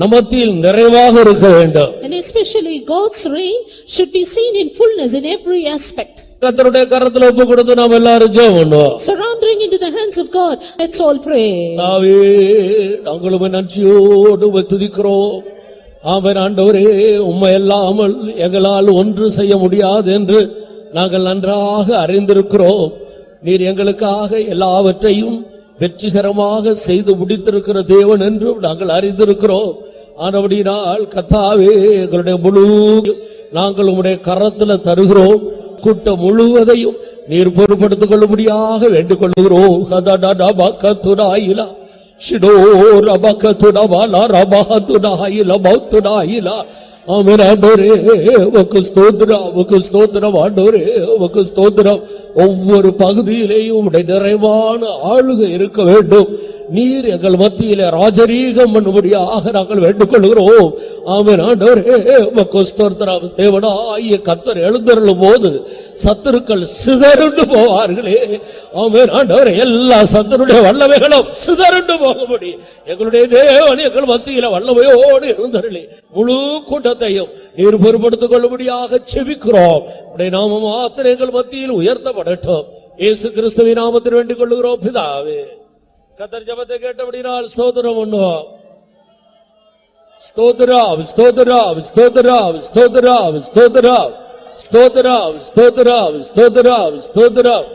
நம் மத்தியில் நிறைவாக இருக்க வேண்டும். And especially God's reign should be seen in fullness in every aspect. கர்த்தருடைய கரத்துல ஒப்பு கொடுத்து நாம் எல்லாரும் ஜெபம் பண்ணுவோம். Surrendering into the hands of God, let's all pray. தாவே நாங்களும் நன்றியோடு துதிக்கிறோம். ஆமென். ஆண்டவரே, உம்மை அல்லாமல் எங்களால் ஒன்று செய்ய முடியாது என்று நாங்கள் நன்றாக அறிந்திருக்கிறோம். நீர் எங்களுக்காக எல்லாவற்றையும் வெற்றிகரமாக செய்து முடித்திருக்கிற தேவன் என்றும் நாங்கள் அறிந்திருக்கிறோம். ஆனபடியால் கர்த்தாவே, எங்களுடைய முழு நாங்கள் உம்முடைய கரத்துல தருகிறோம். கூட்டம் முழுவதையும் நீர் பொறுப்படுத்திக் கொள்ளும்படியாக வேண்டிக் கொள்கிறோம். ஷிடோ ரபகதுடவாலா ரபஹதுடாயில பௌத்துடாயில. ஆமென். ஆண்டவரே உமக்கு ஸ்தோத்திரம், உமக்கு ஸ்தோத்திரம். ஆண்டவரே உமக்கு ஸ்தோத்திரம். ஒவ்வொரு பகுதியிலேயும் உம்முடைய நிறைவான ஆளுகை இருக்க வேண்டும். நீர் எங்கள் மத்தியிலே ராஜரீகம் பண்ணும்படியாக நாங்கள் வேண்டிக் கொள்கிறோம். ஆமென். ஆண்டவரே உமக்கு ஸ்தோத்திரம். தேவனாகிய கர்த்தர் எழுந்தருளும் போது சத்துருக்கள் சிதறுண்டு போவார்களே. ஆமென். ஆண்டவரே, எல்லா சத்துருடைய வல்லமைகளும் சிதறுண்டு போகும்படி எங்களுடைய தேவன் எங்கள் மத்தியில வல்லமையோடு எழுந்தருளி முழு கூட்டத்தையும் நீர் பொறுப்படுத்திக் கொள்ளும்படியாக செபிக்கிறோம். உடைய நாமம் மாத்திரம் எங்கள் மத்தியில் உயர்த்தப்படட்டும். இயேசு கிறிஸ்துவின் நாமத்தில் வேண்டிக் கொள்ளுகிறோம் பிதாவே. கர்த்தர் ஜெபத்தை கேட்டபடியால் ஸ்தோத்திரம் பண்ணுவோம். ஸ்தோத்திரம், ஸ்தோத்திரம், ஸ்தோத்திரம், ஸ்தோத்திரம், ஸ்தோத்திரம், ஸ்தோத்திரம், ஸ்தோத்திரம், ஸ்தோத்திரம், ஸ்தோத்திரம்.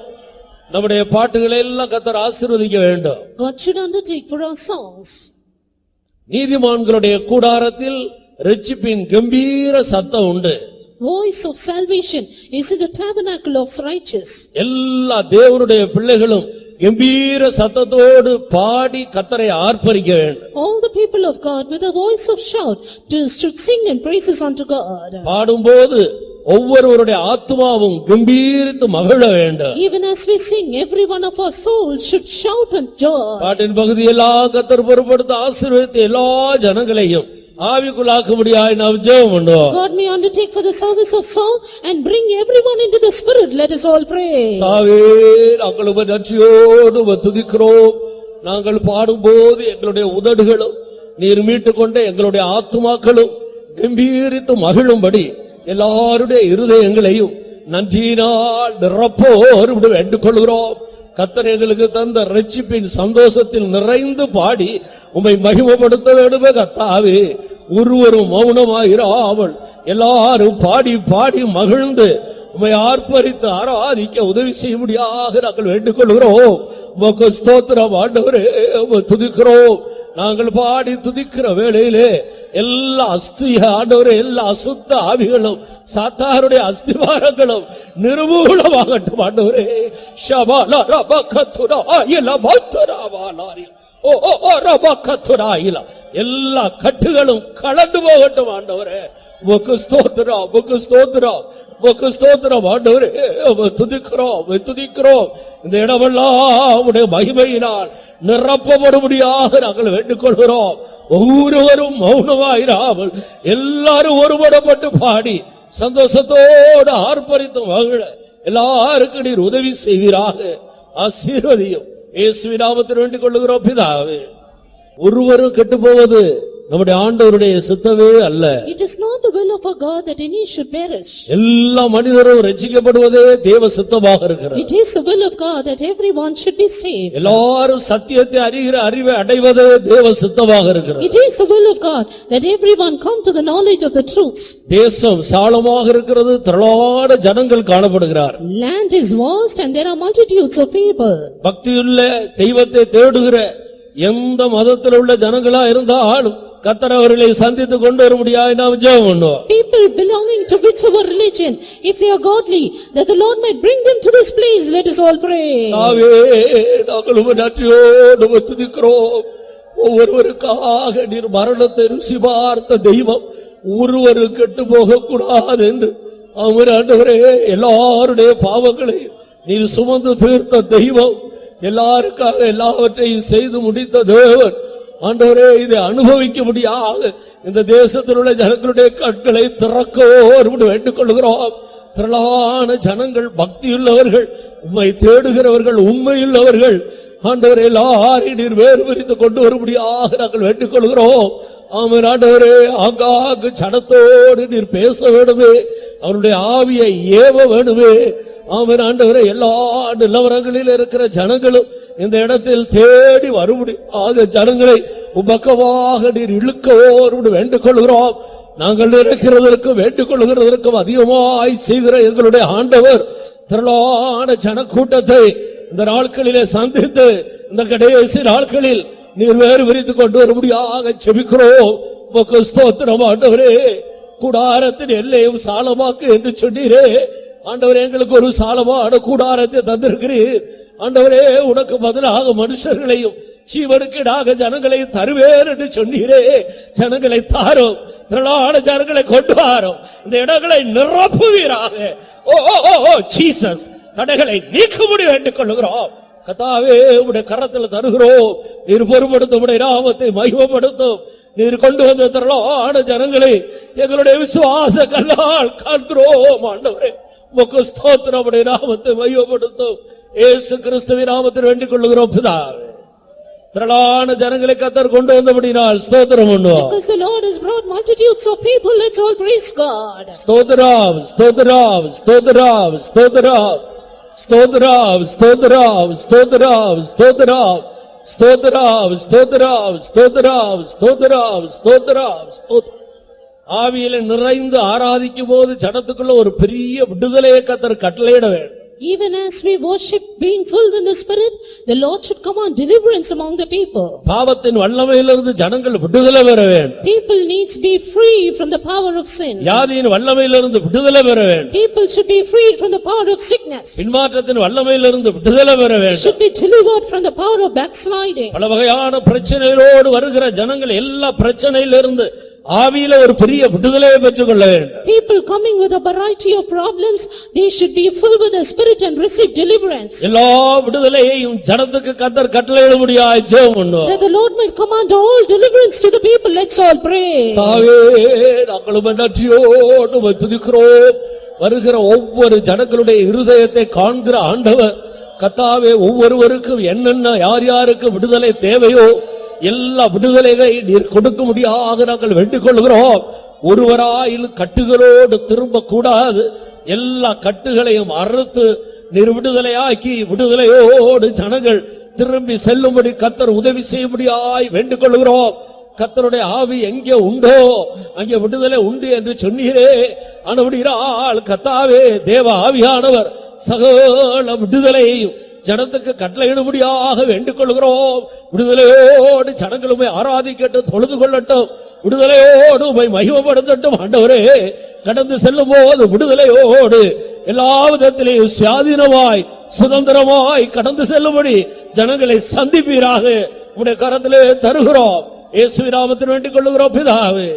நம்முடைய பாட்டுகளை எல்லாம் கர்த்தர் ஆசீர்வதிக்க வேண்டும். God should undertake for our songs. நீதிமான்களுடைய கூடாரத்தில் இரட்சிப்பின் கம்பீர சத்தம் உண்டு. Voice of salvation is in the tabernacle of righteous. எல்லா தேவனுடைய பிள்ளைகளும் கம்பீர சத்தத்தோடு பாடி கர்த்தரை ஆர்ப்பரிக்க வேண்டும். All the people of God with a voice of shout should sing and praises unto God. பாடும்போது ஒவ்வொருவருடைய ஆத்மாவும் கம்பீரித்து மகிழ வேண்டும். Even as we sing, every one of our souls should shout and joy. பாட்டின் பகுதியெல்லாம் கர்த்தர் பொறுப்படுத்த ஆசீர்வதித்து எல்லா ஜனங்களையும் ஆவிக்குள்ளாக்கும்படியாய் நாம் ஜெபம் பண்ணுவோம். God may undertake for the service of song and bring everyone into the spirit. Let us all pray. தாவே, நாங்கள் உம்மை நன்றியோடு துதிக்கிறோம். நாங்கள் பாடும்போது எங்களுடைய உதடுகளும் நீர் மீட்டுக்கொண்ட எங்களுடைய ஆத்துமாக்களும் கம்பீரித்து மகிழும்படி எல்லாருடைய இருதயங்களையும் நன்றியினால் நிரப்போடு வேண்டிக் கொள்கிறோம். கர்த்தர் எங்களுக்கு தந்த இரட்சிப்பின் சந்தோஷத்தில் நிறைந்து பாடி உம்மை மகிமைப்படுத்த வேண்டுமே கர்த்தாவே. ஒருவரும் மௌனமாயிராமல் எல்லாரும் பாடி பாடி மகிழ்ந்து உம்மை ஆர்ப்பரித்து ஆராதிக்க உதவி செய்யும்படியாக நாங்கள் வேண்டிக் கொள்கிறோம். உமக்கு ஸ்தோத்திரம் ஆண்டவரே, உம்மை துதிக்கிறோம். நாங்கள் பாடி துதிக்கிற வேளையிலே எல்லா ஆண்டவரே, எல்லா அசுத்த ஆவிகளும் சாத்தாருடைய அஸ்திவாரங்களும் நிர்மூலமாகட்டும் ஆண்டவரே. ஷபாலா ரபகதுராயில பௌத்தராவாலாரி. ஓ ஓ ஓ ரபகதுராயில. எல்லா கட்டுகளும் கலந்து போகட்டும் ஆண்டவரே. உமக்கு ஸ்தோத்திரம், உமக்கு ஸ்தோத்திரம், உமக்கு ஸ்தோத்திரம் ஆண்டவரே. துதிக்கிறோம், துதிக்கிறோம். இந்த இடமெல்லாம் உம்முடைய மகிமையினால் நிரப்பப்படும்படியாக நாங்கள் வேண்டிக் கொள்கிறோம். ஒவ்வொருவரும் மௌனமாயிராமல் எல்லாரும் ஒருபடப்பட்டு பாடி சந்தோஷத்தோடு ஆர்ப்பரித்து மகிழ எல்லாருக்கும் நீர் உதவி செய்வீராக. ஆசீர்வதியும். இயேசுவின் நாமத்தில் வேண்டிக் கொள்ளுகிறோம் பிதாவே. ஒருவரும் கெட்டு போவது நம்முடைய ஆண்டவருடைய சித்தமே அல்ல. It is not the will of our God that any should perish. எல்லா மனிதரும் ரட்சிக்கப்படுவதே தேவ சித்தமாக இருக்கிறது. It is the will of God that everyone should be saved. எல்லாரும் சத்தியத்தை அறிகிற அறிவை அடைவதே தேவ சித்தமாக இருக்கிறது. It is the will of God that everyone come to the knowledge of the truths. தேசம் சாலமாக இருக்கிறது, திரளான ஜனங்கள் காணப்படுகிறார். Land is vast and there are multitudes of people. பக்தியுள்ள தெய்வத்தை தேடுகிற எந்த மதத்தில் உள்ள ஜனங்களா இருந்தாலும் கர்த்தர் அவர்களை சந்தித்து கொண்டு வரும்படியாக நாம் ஜெபம் பண்ணுவோம். People belonging to whichever religion, if they are godly, that the Lord might bring them to this place. Let us all pray. தாவே, நாங்கள் உம்மை நன்றியோடு துதிக்கிறோம். ஒவ்வொருவருக்காக நீர் மரணத்தை ருசி பார்த்த தெய்வம், ஒருவரு கெட்டு போக கூடாது என்று ஆண்டவரே எல்லாருடைய பாவங்களை நீர் சுமந்து தீர்த்த தெய்வம், எல்லாருக்காக எல்லாவற்றையும் செய்து முடித்த தேவன் ஆண்டவரே, இதை அனுபவிக்க முடியாது இந்த தேசத்தில் உள்ள ஜனங்களுடைய கண்களை திறக்கவோ வேண்டிக் கொள்கிறோம். திரளான ஜனங்கள், பக்தியுள்ளவர்கள், உம்மை தேடுகிறவர்கள், உண்மையுள்ளவர்கள், ஆண்டவரே எல்லாரையும் நீர் வேறு பிரித்து கொண்டு வரும்படியாக நாங்கள் வேண்டிக் கொள்கிறோம். ஆமென். ஆண்டவரே, ஆங்காங்கு ஜனத்தோடு நீர் பேச வேண்டுமே, அவருடைய ஆவியை ஏவ வேண்டுமே. ஆமென். ஆண்டவரே, எல்லா நிலவரங்களில் இருக்கிற ஜனங்களும் இந்த இடத்தில் தேடி வரும்படியாக ஜனங்களை உபக்கமாக நீர் இழுக்கவோடு வேண்டிக் கொள்கிறோம். நாங்கள் இருக்கிறதற்கு வேண்டிக் கொள்கிறதற்கும் அதிகமாய் செய்கிற எங்களுடைய ஆண்டவர் திரளான ஜனக்கூட்டத்தை இந்த நாட்களிலே சந்தித்து இந்த கடைசி நாட்களில் நீர் வேறு விரித்து கொண்டு வரும்படியாக செபிக்கிறோம். உமக்கு ஸ்தோத்திரம் ஆண்டவரே. கூடாரத்தின் எல்லையும் சாலமாக்கு என்று சொன்னீரே ஆண்டவரே, எங்களுக்கு ஒரு சாலமான கூடாரத்தை தந்திருக்கிறீர் ஆண்டவரே. உனக்கு பதிலாக மனுஷர்களையும் ஜீவனுக்கீடாக ஜனங்களை தருவேர் என்று சொன்னீரே. ஜனங்களை தாரும், திரளான ஜனங்களை கொண்டு வாரும், இந்த இடங்களை நிரப்புவீராக. ஓ ஜீசஸ், தடைகளை நீக்கும்படி வேண்டிக் கொள்ளுகிறோம். கர்த்தாவே, உடைய கரத்தில் தருகிறோம். நீர் பொறுப்படுத்தும், உடைய நாமத்தை மகிமைப்படுத்தும். நீர் கொண்டு வந்த திரளான ஜனங்களை எங்களுடைய விசுவாச கல்லால் காண்கிறோம் ஆண்டவரே. உமக்கு ஸ்தோத்திரம். உடைய நாமத்தை மகிமைப்படுத்தும். இயேசு கிறிஸ்துவின் நாமத்தில் வேண்டிக் கொள்ளுகிறோம் பிதாவே. திரளான ஜனங்களை கர்த்தர் கொண்டு வந்தபடியால் ஸ்தோத்திரம் பண்ணுவோம். Because the Lord has brought multitudes of people, let's all praise God. ஸ்தோத்திரம், ஸ்தோத்திரம், ஸ்தோத்திரம், ஸ்தோத்திரம், ஸ்தோத்திரம், ஸ்தோத்திரம், ஸ்தோத்திரம், ஸ்தோத்திரம், ஸ்தோத்திரம், ஸ்தோத்திரம், ஸ்தோத்திரம், ஸ்தோத்திரம், ஸ்தோத்திரம், ஸ்தோத்திரம். ஆவியில நிறைந்து ஆராதிக்கும் போது ஜனத்துக்குள்ள ஒரு பெரிய விடுதலையை கர்த்தர் கட்டளையிட வேண்டும். Even as we worship, being filled in the Spirit, the Lord should command deliverance among the people. பாவத்தின் வல்லமையிலிருந்து ஜனங்கள் விடுதலை பெற வேண்டும். People needs be free from the power of sin. வியாதியின் வல்லமையிலிருந்து விடுதலை பெற வேண்டும். People should be freed from the power of sickness. பின்மாற்றத்தின் வல்லமையிலிருந்து விடுதலை பெற வேண்டும். Should be delivered from the power of backsliding. பல வகையான பிரச்சனைகளோடு வருகிற ஜனங்கள் எல்லா பிரச்சனையிலிருந்து ஆவியில ஒரு பெரிய விடுதலையை பெற்றுக் கொள்ள வேண்டும். People coming with a variety of problems, they should be filled with the Spirit and receive deliverance. எல்லா விடுதலையையும் ஜனத்துக்கு கர்த்தர் கட்டளையிடும்படியாய் ஜெபம் பண்ணுவோம். That the Lord might command all deliverance to the people. Let's all pray. தாவே, நாங்கள் நன்றியோடு உம்மை துதிக்கிறோம். வருகிற ஒவ்வொரு ஜனங்களுடைய இருதயத்தை காண்கிற ஆண்டவர் கர்த்தாவே, ஒவ்வொருவருக்கும் என்னென்ன யார் யாருக்கு விடுதலை தேவையோ எல்லா விடுதலைகளை நீர் கொடுக்க முடியாக நாங்கள் வேண்டிக் கொள்கிறோம். ஒருவராயில் கட்டுகளோடு திரும்ப கூடாது. எல்லா கட்டுகளையும் அறுத்து நீர் விடுதலையாக்கி விடுதலையோடு ஜனங்கள் திரும்பி செல்லும்படி கர்த்தர் உதவி செய்யும்படியாய் வேண்டிக் கொள்கிறோம். கர்த்தருடைய ஆவி எங்கே உண்டோ அங்கே விடுதலை உண்டு என்று சொன்னீரே. ஆனபடியால் கர்த்தாவே, தேவ ஆவியானவர் சகல விடுதலையையும் ஜனத்துக்கு கட்டளையிடும்படியாக வேண்டிக் கொள்கிறோம். விடுதலையோடு ஜனங்களுமே ஆராதிக்கட்டும், தொழுது கொள்ளட்டும், விடுதலையோடு உம்மை மகிமைப்படுத்தட்டும். ஆண்டவரே, கடந்து செல்லும் போது விடுதலையோடு எல்லா விதத்திலேயும் சுயாதீனமாய் சுதந்திரமாய் கடந்து செல்லும்படி ஜனங்களை சந்திப்பீராக உம்முடைய கரத்திலே தருகிறோம். இயேசுவின் நாமத்தில் வேண்டிக் கொள்ளுகிறோம் பிதாவே.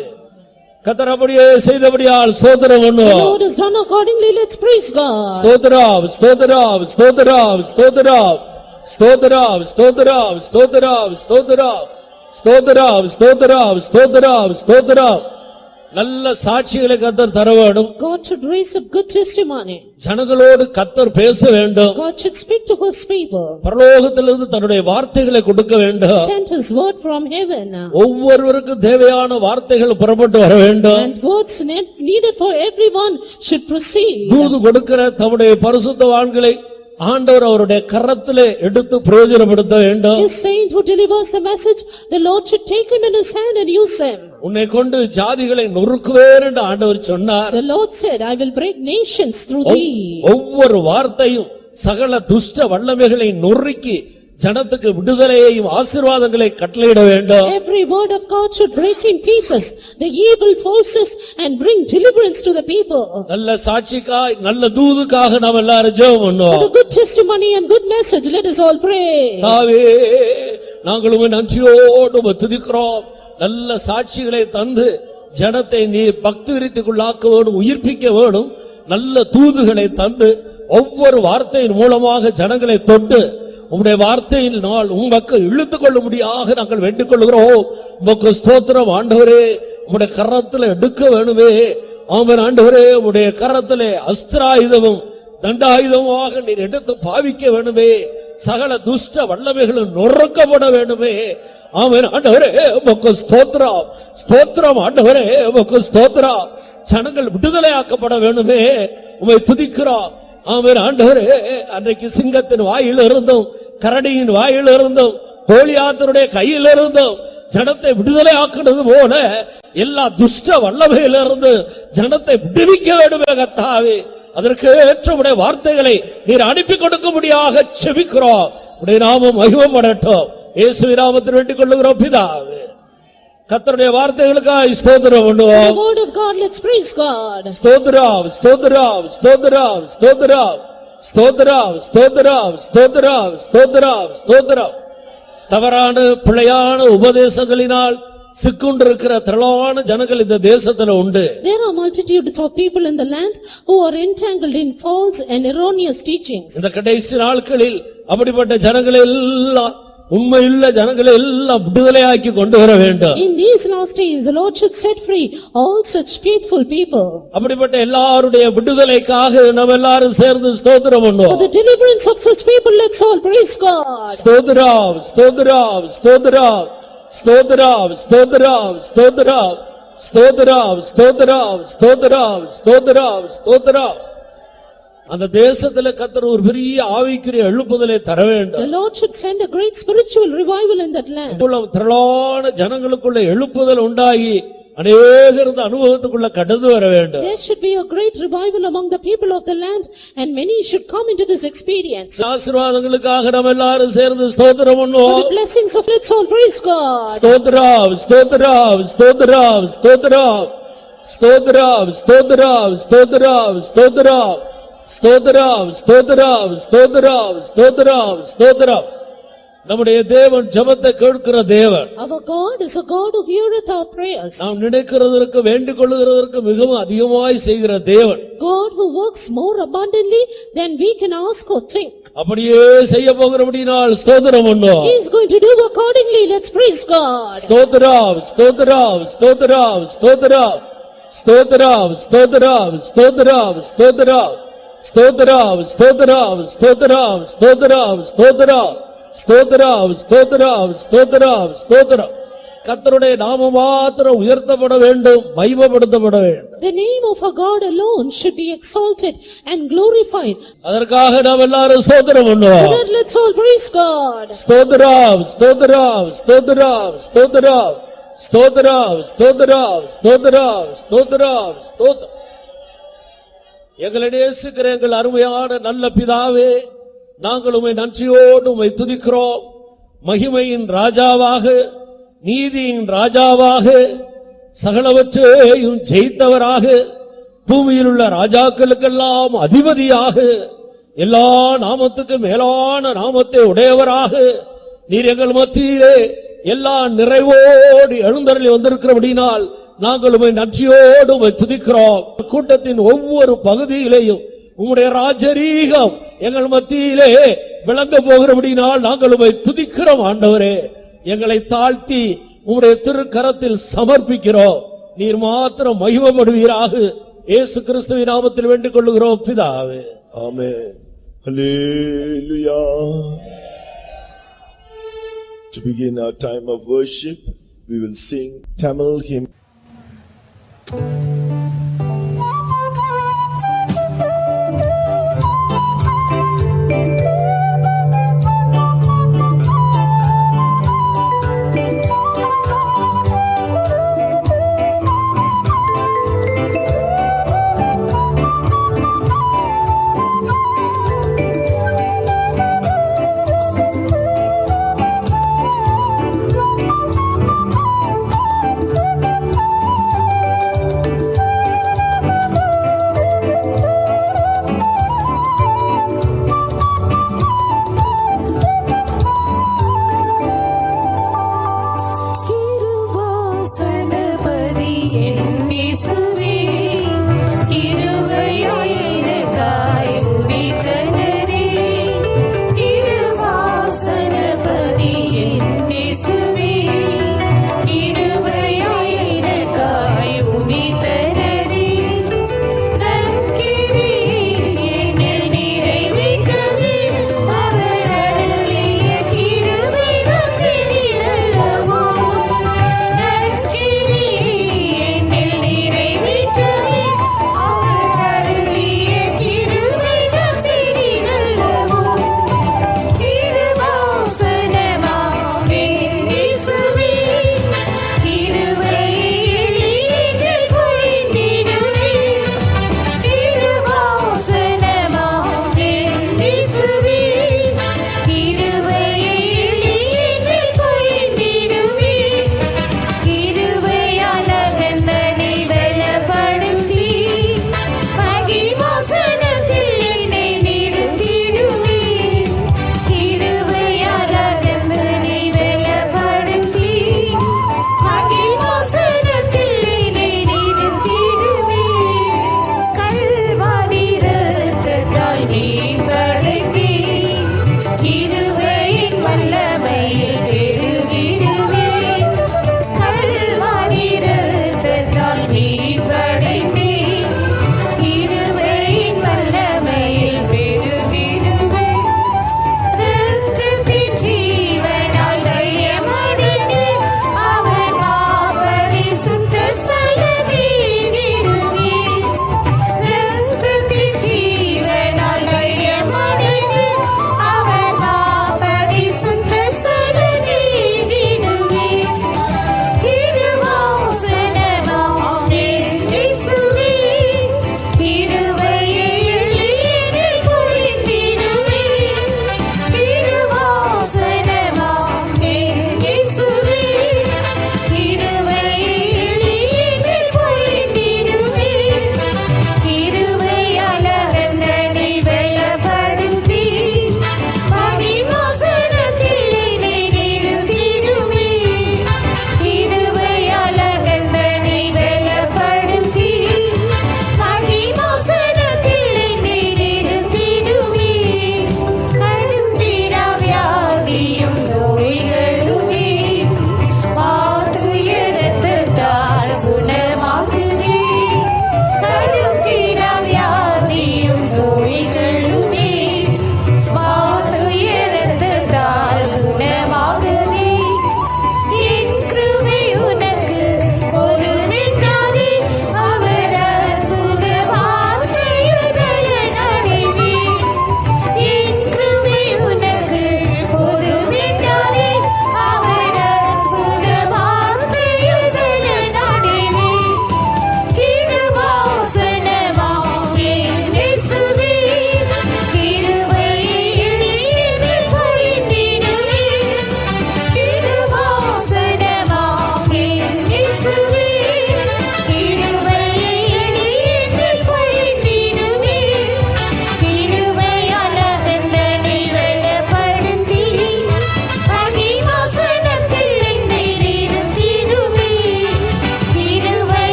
கர்த்தர் அப்படியே செய்தபடியால் ஸ்தோத்திரம் பண்ணுவோம். The Lord has done accordingly. Let's praise God. ஸ்தோத்திரம், ஸ்தோத்திரம், ஸ்தோத்திரம், ஸ்தோத்திரம், ஸ்தோத்திரம், ஸ்தோத்திரம், ஸ்தோத்திரம், ஸ்தோத்திரம், ஸ்தோத்திரம், ஸ்தோத்திரம், ஸ்தோத்திரம், ஸ்தோத்திரம். நல்ல சாட்சிகளை கர்த்தர் தர வேண்டும். God should raise up good testimony. ஜனங்களோடு கர்த்தர் பேச வேண்டும். God should speak to his people. பரலோகத்திலிருந்து தன்னுடைய வார்த்தைகளை கொடுக்க வேண்டும். Send his word from heaven. ஒவ்வொருவருக்கும் தேவையான வார்த்தைகள் புறப்பட்டு வர வேண்டும். And words needed for everyone should proceed. தூது கொடுக்கிற தம்முடைய பரிசுத்தவான்களை ஆண்டவர் அவருடைய கரத்திலே எடுத்து பிரயோஜனப்படுத்த வேண்டும். His saint who delivers the message, the Lord should take him in his hand and use him. உன்னை கொண்டு ஜாதிகளை நொறுக்குவேன் என்று ஆண்டவர் சொன்னார். The Lord said, I will break nations through thee. ஒவ்வொரு வார்த்தையும் சகல துஷ்ட வல்லமைகளை நொறுக்கி ஜனத்துக்கு விடுதலையையும் ஆசீர்வாதங்களை கட்டளையிட வேண்டும். Every word of God should break in pieces the evil forces and bring deliverance to the people. நல்ல சாட்சிக்காய் நல்ல தூதுக்காக நாம் எல்லாரும் ஜெபம் For பண்ணுவோம். the good testimony and good message, let us all pray. தாவே, நாங்களும் நன்றியோடு உம்மை துதிக்கிறோம். நல்ல சாட்சிகளை தந்து ஜனத்தை நீ பக்தி விருத்திக்குள்ளாக்க வேண்டும், உயிர்ப்பிக்க வேண்டும். நல்ல தூதுகளை தந்து ஒவ்வொரு வார்த்தையின் மூலமாக ஜனங்களை தொட்டு உம்முடைய வார்த்தையில் நாள் உமக்கு இழுத்துக் கொள்ள முடியாக நாங்கள் வேண்டிக் கொள்கிறோம். உமக்கு ஸ்தோத்திரம் ஆண்டவரே. உம்முடைய கரத்தில் எடுக்க வேணுமே. ஆமென். ஆண்டவரே, உம்முடைய கரத்திலே அஸ்திராயுதமும் தண்டாயுதமாக நீர் எடுத்து பாவிக்க வேண்டுமே. சகல துஷ்ட வல்லமைகளும் நொறுக்கப்பட வேண்டுமே. ஆமென். ஆண்டவரே, உமக்கு ஸ்தோத்திரம், ஸ்தோத்திரம். ஆண்டவரே, உமக்கு ஸ்தோத்திரம். ஜனங்கள் விடுதலையாக்கப்பட வேண்டுமே. உம்மை துதிக்கிறோம். ஆமென். ஆண்டவரே, அன்றைக்கு சிங்கத்தின் வாயில் இருந்தும் கரடியின் வாயில் இருந்தும் கோலியாத்தருடைய கையில் இருந்தும் ஜனத்தை விடுதலை ஆக்குனது போல எல்லா துஷ்ட வல்லமையிலிருந்து ஜனத்தை விடுவிக்க வேண்டுமே கர்த்தாவே. அதற்கு ஏற்ற உடைய வார்த்தைகளை நீர் அனுப்பி கொடுக்கும்படியாக செபிக்கிறோம். உடைய நாமம் மகிமைப்படட்டும். இயேசுவின் நாமத்தில் வேண்டிக் கொள்ளுகிறோம் பிதாவே. கர்த்தருடைய வார்த்தைகளுக்காக ஸ்தோத்திரம் பண்ணுவோம். The word of God, let's praise God. ஸ்தோத்திரம், ஸ்தோத்திரம், ஸ்தோத்திரம், ஸ்தோத்திரம், ஸ்தோத்திரம், ஸ்தோத்திரம், ஸ்தோத்திரம், ஸ்தோத்திரம், ஸ்தோத்திரம். தவறான பிழையான உபதேசங்களினால் சிக்குண்டிருக்கிற திரளான ஜனங்கள் இந்த தேசத்துல உண்டு. There are multitudes of people in the land who are entangled in false and erroneous teachings. இந்த கடைசி நாட்களில் அப்படிப்பட்ட ஜனங்களை எல்லாம், உண்மையுள்ள ஜனங்களை எல்லாம் விடுதலையாக்கி கொண்டு வர வேண்டும். In these last days, the Lord should set free all such faithful people. அப்படிப்பட்ட எல்லாருடைய விடுதலைக்காக நாம் எல்லாரும் சேர்ந்து ஸ்தோத்திரம் For பண்ணுவோம். the deliverance of such people, let's all praise God. ஸ்தோத்திரம், ஸ்தோத்திரம், ஸ்தோத்திரம், ஸ்தோத்திரம், ஸ்தோத்திரம், ஸ்தோத்திரம், ஸ்தோத்திரம், ஸ்தோத்திரம், ஸ்தோத்திரம், ஸ்தோத்திரம், ஸ்தோத்திரம். அந்த தேசத்துல கர்த்தர் ஒரு பெரிய ஆவிக்குரிய எழுப்புதலை தர வேண்டும். The Lord should send a great spiritual revival in that land. திரளான ஜனங்களுக்குள்ள எழுப்புதல் உண்டாகி அநேகர் இந்த அனுபவத்துக்குள்ள கடந்து வர வேண்டும். There should be a great revival among the people of the land, and many should come into this experience. ஆசீர்வாதங்களுக்காக நாம் எல்லாரும் சேர்ந்து ஸ்தோத்திரம் For பண்ணுவோம். the blessings of let's all praise God. ஸ்தோத்திரம், ஸ்தோத்திரம், ஸ்தோத்திரம், ஸ்தோத்திரம், ஸ்தோத்திரம், ஸ்தோத்திரம், ஸ்தோத்திரம், ஸ்தோத்திரம், ஸ்தோத்திரம், ஸ்தோத்திரம், ஸ்தோத்திரம், ஸ்தோத்திரம், ஸ்தோத்திரம். நம்முடைய தேவன் ஜெபத்தை கேட்கிற தேவன். Our God is a God who heareth our prayers. நாம் நினைக்கிறதற்கு வேண்டிக் கொள்ளுகிறதற்கு மிகவும் அதிகமாய் செய்கிற தேவன். God who works more abundantly than we can ask or think. அப்படியே செய்ய போகிறபடினால் ஸ்தோத்திரம் பண்ணுவோம். He is going to do accordingly. Let's praise God. ஸ்தோத்திரம், ஸ்தோத்திரம், ஸ்தோத்திரம், ஸ்தோத்திரம், ஸ்தோத்திரம், ஸ்தோத்திரம், ஸ்தோத்திரம், ஸ்தோத்திரம், ஸ்தோத்திரம், ஸ்தோத்திரம், ஸ்தோத்திரம், ஸ்தோத்திரம், ஸ்தோத்திரம், ஸ்தோத்திரம், ஸ்தோத்திரம், ஸ்தோத்திரம், ஸ்தோத்திரம். கர்த்தருடைய நாமம் மாத்திரம் உயர்த்தப்பட வேண்டும், மகிமைப்படுத்தப்பட வேண்டும். The name of our God alone should be exalted and glorified. அதற்காக நாம் எல்லாரும் ஸ்தோத்திரம் பண்ணுவோம். For that, let's all praise God. ஸ்தோத்திரம், ஸ்தோத்திரம், ஸ்தோத்திரம், ஸ்தோத்திரம், ஸ்தோத்திரம், ஸ்தோத்திரம், ஸ்தோத்திரம், ஸ்தோத்திரம், ஸ்தோத்திரம். எங்களை நேசிக்கிற எங்கள் அருமையான நல்ல பிதாவே, நாங்கள் உம்மை நன்றியோடு உம்மை துதிக்கிறோம். மகிமையின் ராஜாவாக, நீதியின் ராஜாவாக, சகலவற்றையும் ஜெயித்தவராக, பூமியில் உள்ள ராஜாக்களுக்கெல்லாம் அதிபதியாக, எல்லா நாமத்துக்கும் மேலான நாமத்தை உடையவராக நீர் எங்கள் மத்தியிலே எல்லா நிறைவோடு எழுந்தருளி வந்திருக்கிறபடினால் நாங்கள் உம்மை நன்றியோடு உம்மை துதிக்கிறோம். கூட்டத்தின் ஒவ்வொரு பகுதியிலேயும் உம்முடைய ராஜரீகம் எங்கள் மத்தியிலே விளங்க போகிறபடினால் நாங்கள் உம்மை துதிக்கிறோம். ஆண்டவரே, எங்களை தாழ்த்தி உம்முடைய திருக்கரத்தில் சமர்ப்பிக்கிறோம். நீர் மாத்திரம் மகிமைப்படுவீராக. இயேசு கிறிஸ்துவின் நாமத்தில் வேண்டிக் கொள்ளுகிறோம் பிதாவே. Amen. Hallelujah. To begin our time of worship, we will sing Tamil hymn.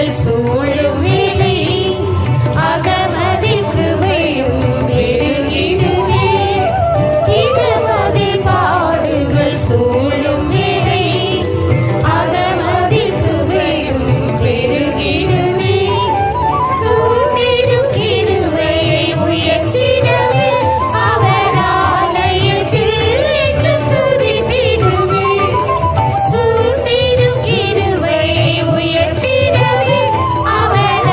பாடுகள் சூழும் வேளை அகமதில் கிருபையும் பெருகிடுதே. இகமதில் பாடுகள் சூழும் வேளை அகமதில் கிருபையும் பெருகிடுதே. சுருங்கிடும் கிருபையை உயர்த்திடவே அவர் ஆலயத்தில் என்றும் துதித்திடுவே. சுருங்கிடும் கிருபையை உயர்த்திடவே அவர்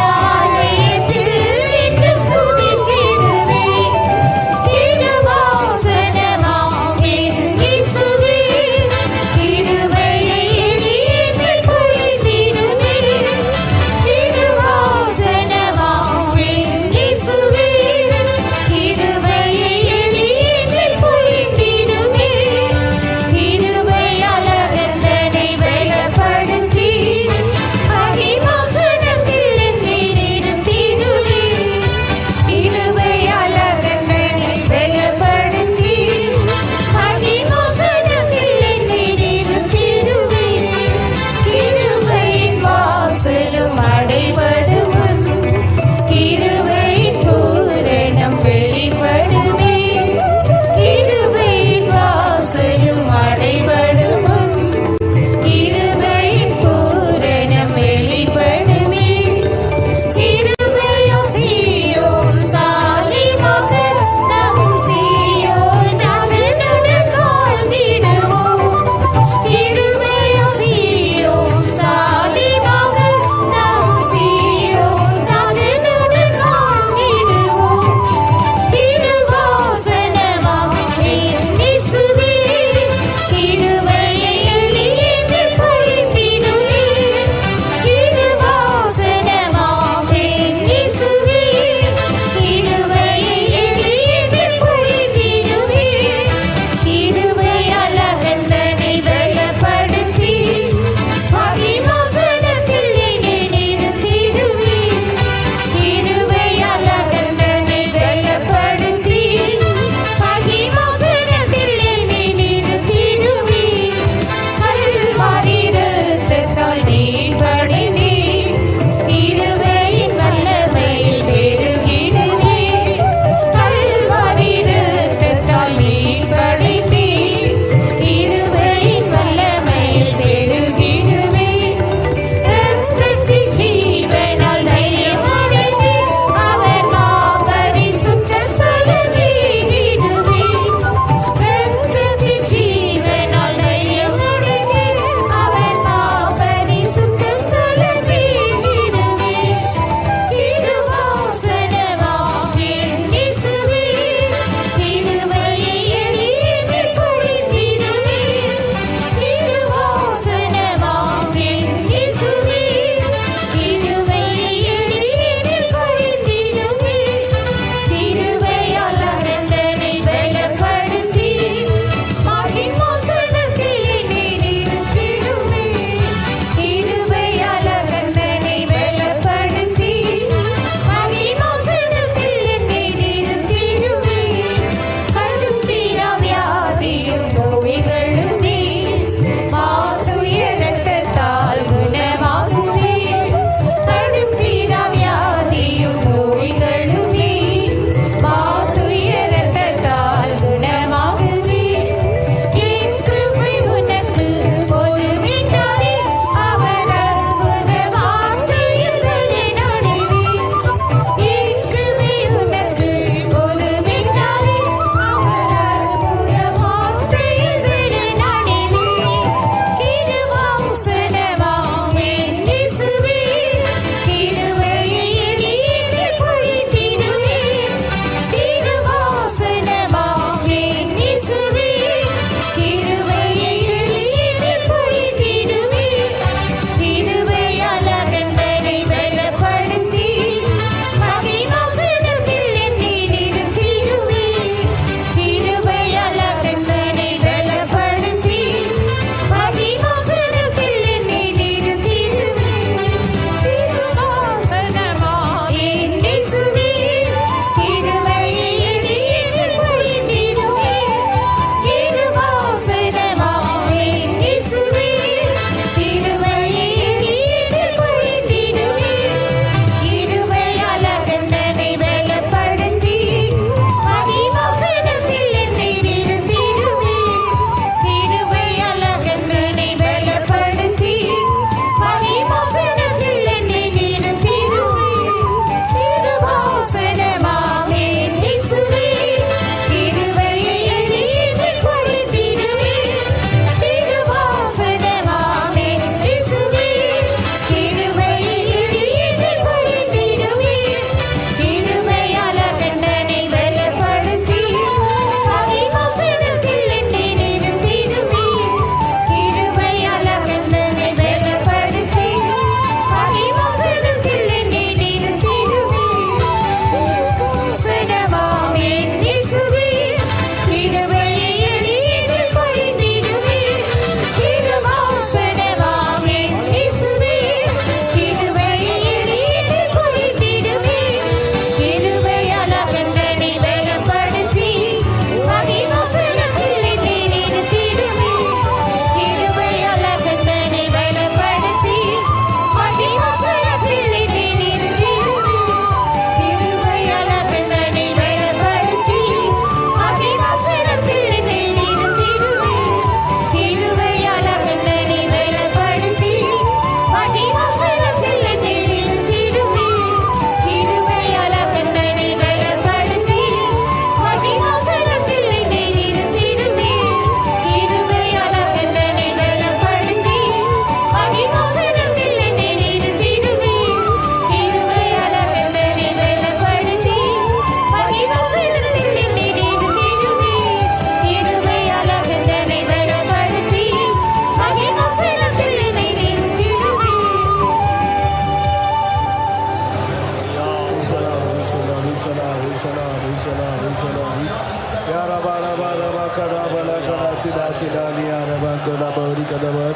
karabala karatila tilani arabantula bauri kadabar.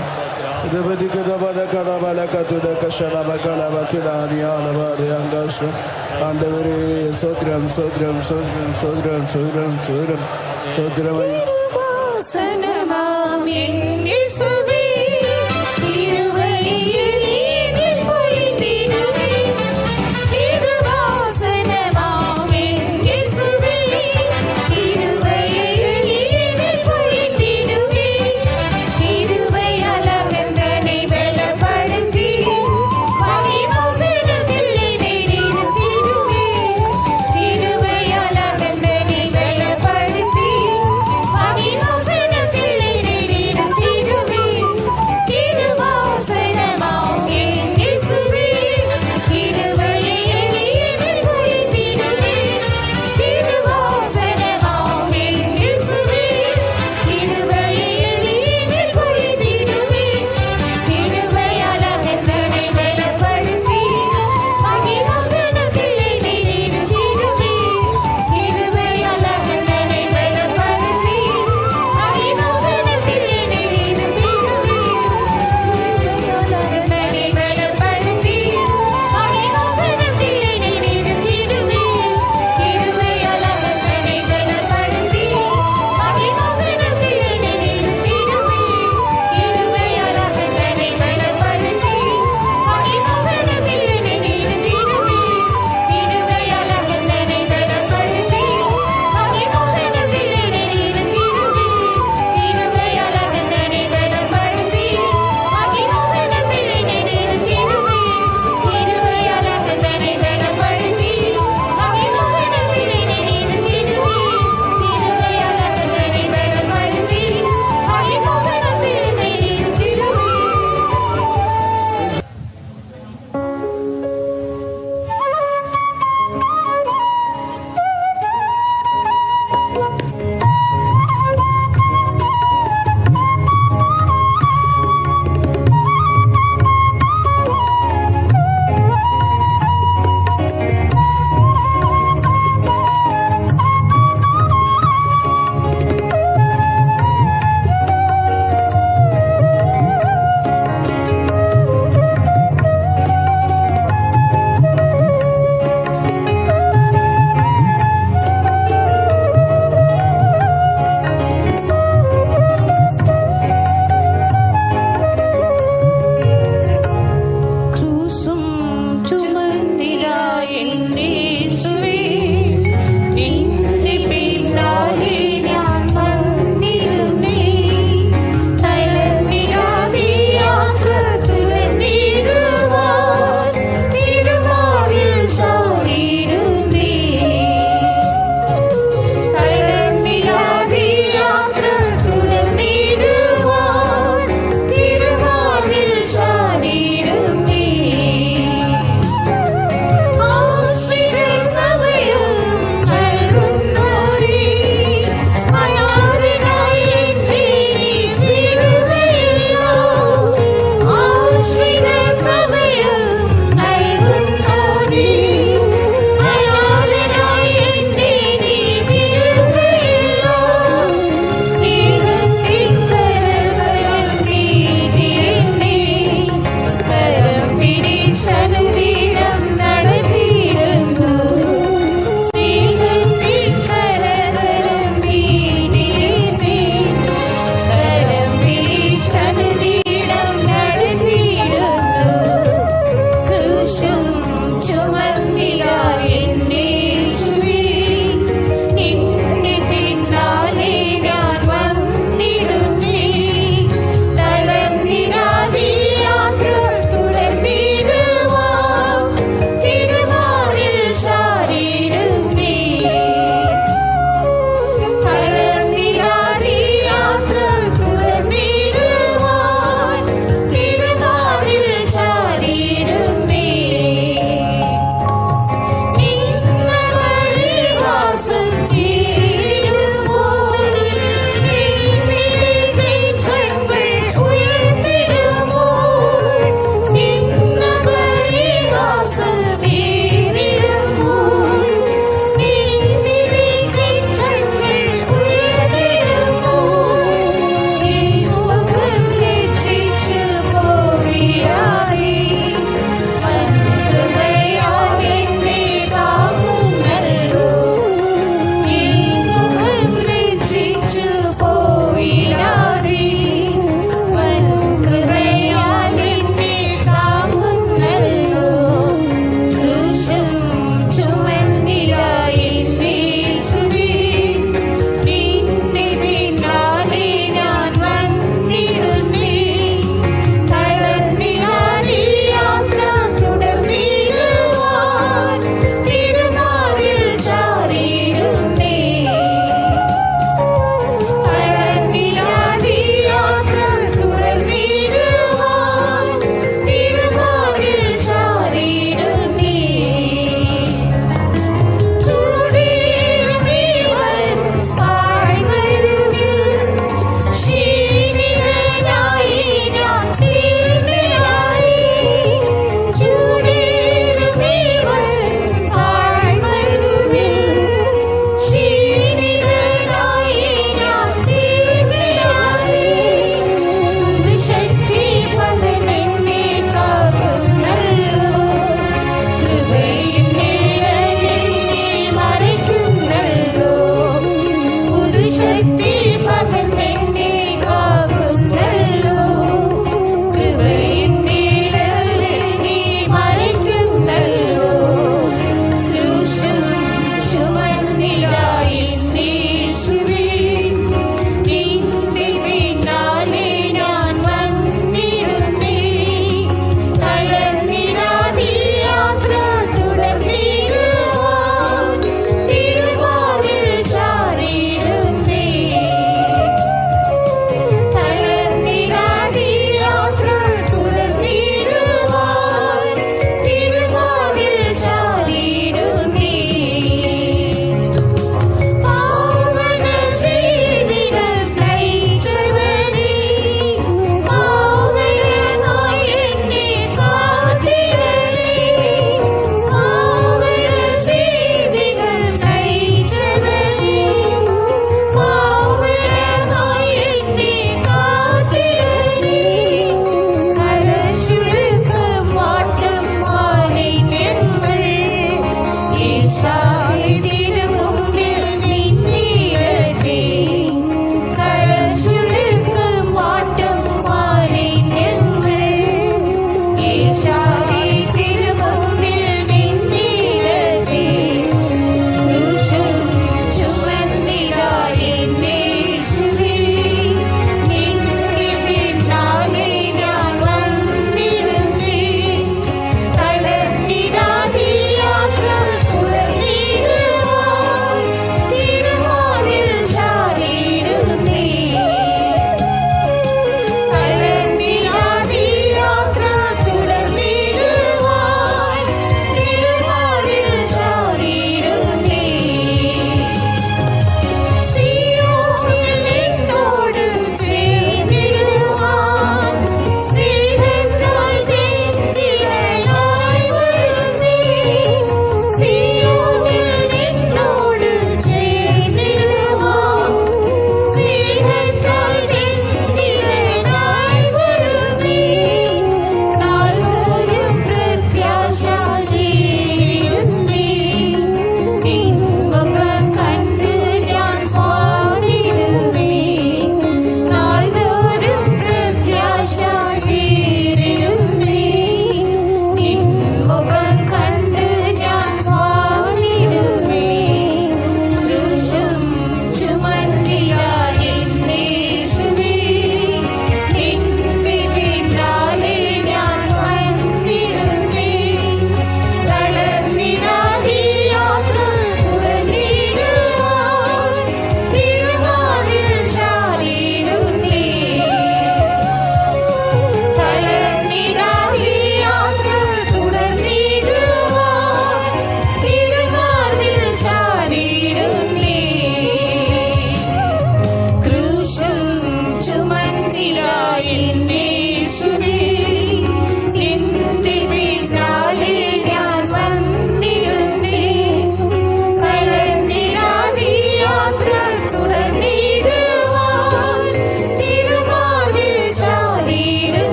Rebedi kadabala karabala katuda kashana bakala batilani alabari angasha. ஆண்டவரே சோத்ரம் சோத்ரம் சோத்ரம் சோத்ரம் சோத்ரம் சோத்ரம் சோத்ரமை வாசனமாம் என் இயேசுவே கிருபை எழில் பொழிந்திடுவே திருவாசனமாம் என் இயேசுவே கிருபை எழில் பொழிந்திடுவே கிருபை அலங்கந்தனை பலப்படுத்தி மகிமாசனத்தில் என்னை நிறுத்திடுவே கிருபை அலங்கந்தனை பலப்படுத்தி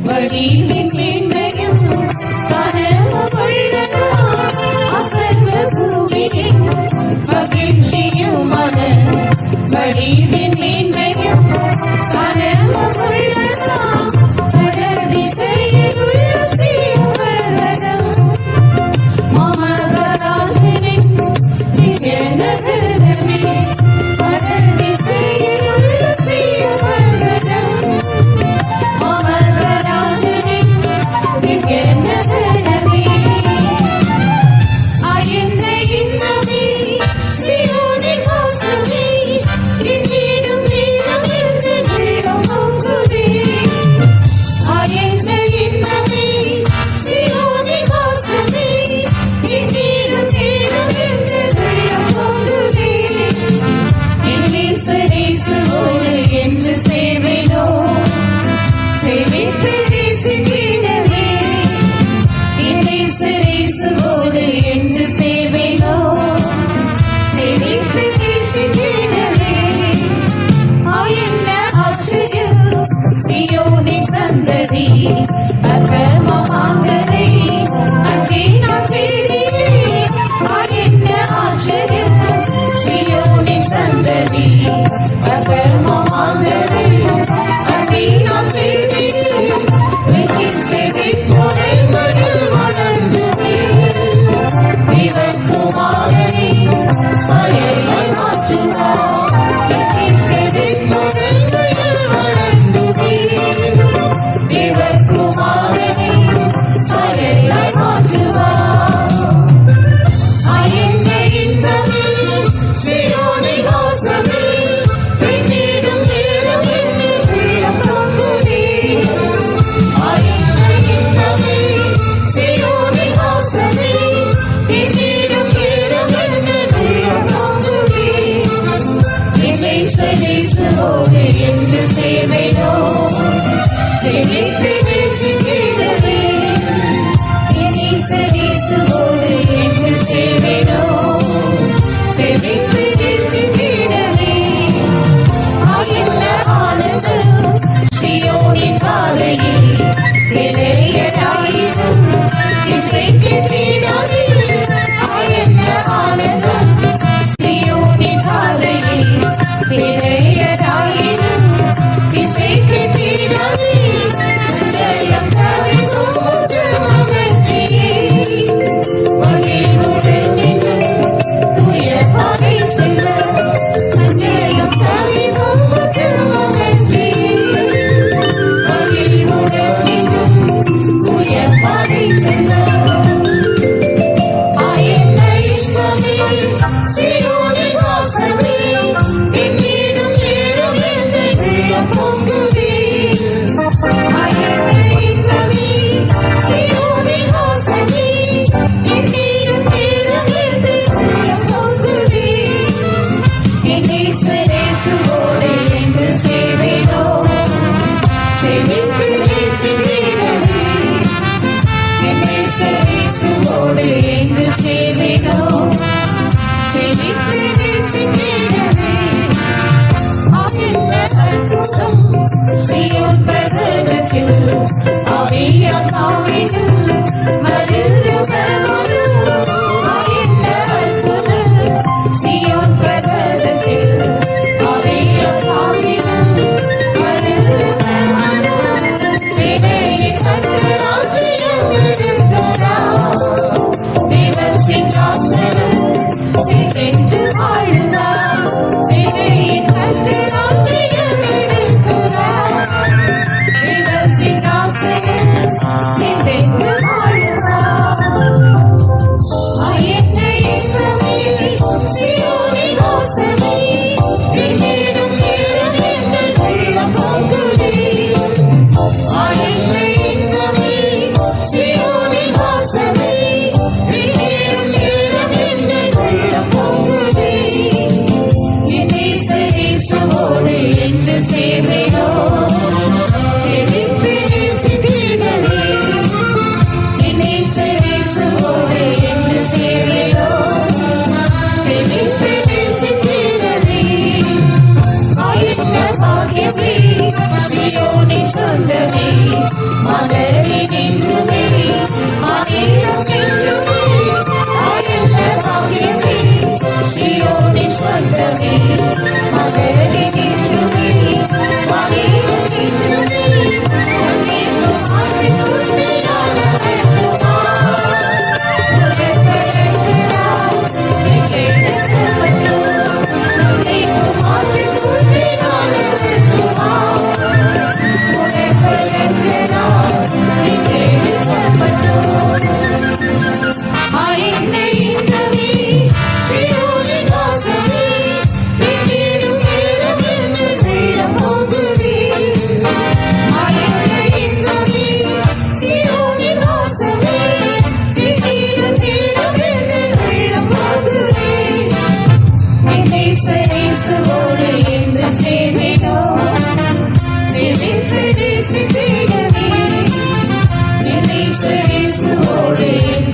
வடிவின் மேன்மையும் சனமுள்ளதா அசர்வ பூமியின் மகிழ்ச்சியுமான வடிவின் மேன்மையும் சனமுள்ளதா வடதிசையில் உள்ள சீவர்வனம் மமகராஜனின் திவ்ய நகரமே வடதிசையில் உள்ள சீவர்வனம் மமகராஜனின் திவ்ய நகரமே ஆயன்ன இன்னமே சீயோனின் வாசமே இன்னிடும் நீரம் என்று உள்ளம் பொங்குதே ஆயன்ன இன்னமே சீயோனின் வாசமே இன்னிடும் நீரம் என்று உள்ளம் பொங்குதே இயேசுவோடு என்று சேர்வேனோ சேவித்து நேசித்திடவே இயேசுவோடு என்று சேர்வேனோ சேவித்து நேசித்திடவே ஆயன்ன ஆச்சரியம் சீயோனின் சந்ததி அற்பமாங்கரை அன்பே நான் தேடியே ஆயன்ன ஆச்சரியம் சீயோனின் சந்ததி அற்பமாங்கரை அன்பே நான் தேடியே வெற்றின் செவி கொடைமையில் வளர்ந்துமே தேவகுமாரனை சாயலாய் மாற்றுவார் வெற்றின் செவி கொடைமையில் வளர்ந்துமே தேவகுமாரனை சாயலாய் மாற்றுவார் ஆயன்ன இன்பமே சீயோனின் வாசமே பெண்ணிடும் நேரம் என்று உள்ளம் பொங்குதே ஆயன்ன இன்பமே சீயோனின் வாசமே பெண்ணிடும் நேரம் என்று உள்ளம் பொங்குதே இயேசுவோடு என்று சேர்வேனோ சேவித்து நேசித்திடவே இயேசுவோடு என்று சேர்வேனோ சேவித்து நேசித்திடவே ஆயன்ன ஆனந்தம் சீயோனின் பாதையில் இளையராயினும் திசை கெட்டிடாதே ஆயன்ன ஆனந்தம் சீயோனின் பாதையில் இளையராயினும் திசை கெட்டிடாதே சஞ்சலம் தவிர்க்கும் மகிழ்ச்சியே மகிழ்வுடன் நின்று தூய பாதை செல்ல சஞ்சலம் தவிர்க்கும் மகிழ்ச்சியே மகிழ்வுடன் நின்று தூய பாதை செல்ல ஆயன்ன இன்பமே சீயோனின் வாசமே என்னிடும் நேரம் என்று உள்ளம் பொங்குதே ஆயன்ன இன்பமே சீயோனின் வாசமே என்னிடும் நேரம் என்று உள்ளம் பொங்குதே இயேசுவோடு என்று சேர்வேனோ சேவித்து நேசித்திடவே இயேசுவோடு என்று சேர்வேனோ சேவித்து நேசித்திடவே ஆயன்ன அற்புதம் சீயோன் பர்வதத்தில் ஆவியானவரில் மறுரூபமானது ஆயன்ன அற்புதம் சீயோன் பர்வதத்தில் ஆவியானவரில் மறுரூபமானது சேனையின் கர்த்தராஜ்யம் எடுத்தோரா